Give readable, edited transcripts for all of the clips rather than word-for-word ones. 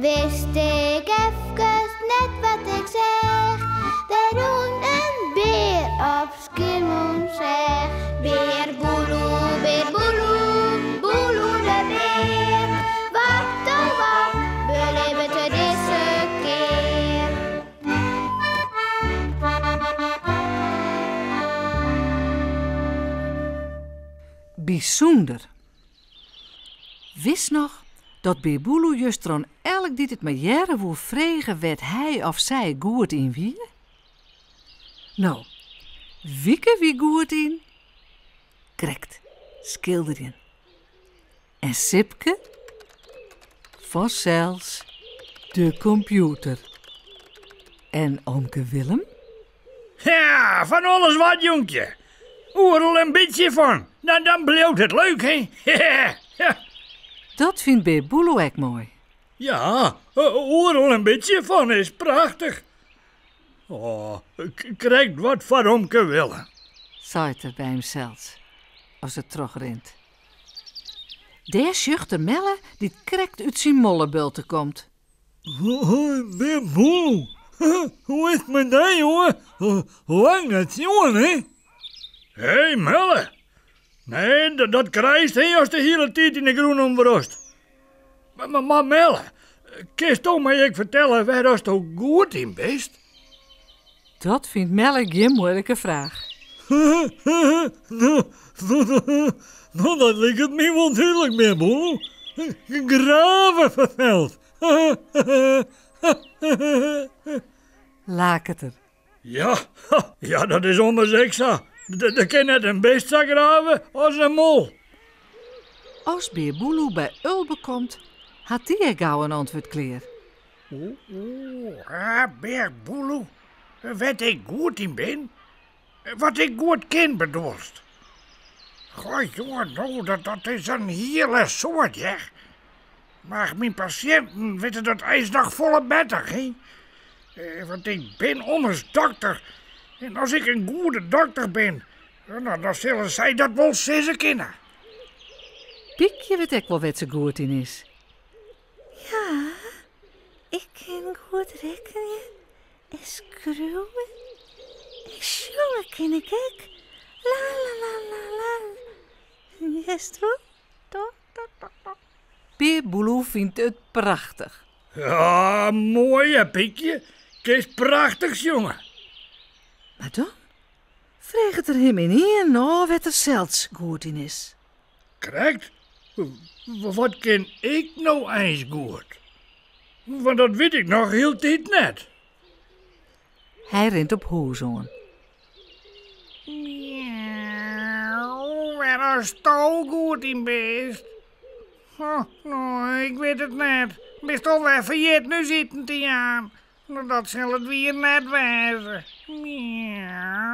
Wist ik even net wat ik zeg. Er woont een beer op Schiermonnikoog. Beer boeloe, boeloe de beer. Wat oh wat, beleven te deze keer. Bijzonder. Wist nog dat Beer Boeloe juist aan elk die het met jaren woe vregen werd hij of zij goed in wie? Nou, wieke wie goed in? Krekt, schilderen. En Sipke? Vanzelfs de computer. En oomke Willem? Ja, van alles wat, jonkje. Oerel een beetje van. Nou, dan blijft het leuk, hè? Ja. Dat vindt Beer Boeloe ook mooi. Ja, oerel een beetje van is prachtig. Oh, krijgt wat van omke Willem. Zei het er bij hemzelf, als het terugrent. Daar zucht de Melle die krekt uit zijn mollebulten komt. Beer Boeloe. Hoe is het met dat, jongen? Lang dat jongen, hè? Hé, Melle. Nee, dat krijgt hij als de hele tijd in de groen omrost. Maar Melle, kun toch mij ik vertellen waar als toch goed in best? Dat vindt Melle geen moeilijke vraag. Nou, dat lijkt het me wel duidelijk meer, Boel. Graven verveld. Laak het er. Ja, dat is ommers extra. Dat kan net een beest graven als een mol. Als Beer Boeloe bij Ulbe komt, had hij gauw een antwoord klaar. Beer Boeloe, wat ik goed in ben, wat ik goed ken bedorst. Goh, jongen, nou, dat is een hele soort, hè. Maar mijn patiënten weten dat ijs nog volle beter, hè. Want ik ben ommers dokter. En als ik een goede dokter ben, nou, dan zullen zij dat wel zeggen kennen. Piekje weet ik wel wat ze goed in is. Ja, ik kan goed rekenen en schreeuwen. En zongen ken ik ook. La la la la la. Yes, toch? Beer Boeloe vindt het prachtig. Ja, mooi hè, Piekje. Kees prachtig, jongen. Maar dan vreeg het er hem in één wat er zelfs goed in is. Correct. Wat ken ik nou eens goed? Want dat weet ik nog heel tijd net. Hij rent op hoezongen. Miauw, waar is toch goed in best? Nou, ik weet het net. Best al weer verjet nu zitten te aan. Dat zal het weer net wezen. Miauw.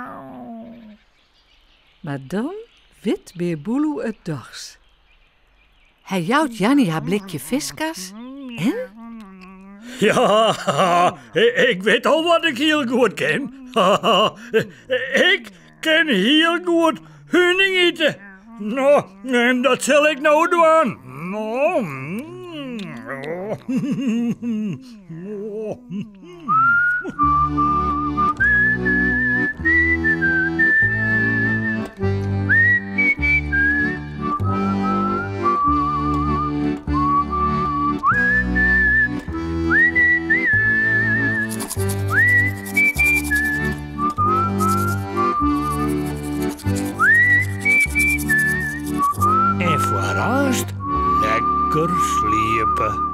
Maar dan wit Beer Boeloe het dags. Hij jouwt Jannie haar blikje viskas en... Ja, ik weet al wat ik heel goed ken. Ik ken heel goed hunning eten. Nou, en dat zal ik nou doen. En vooral lekker sliepen.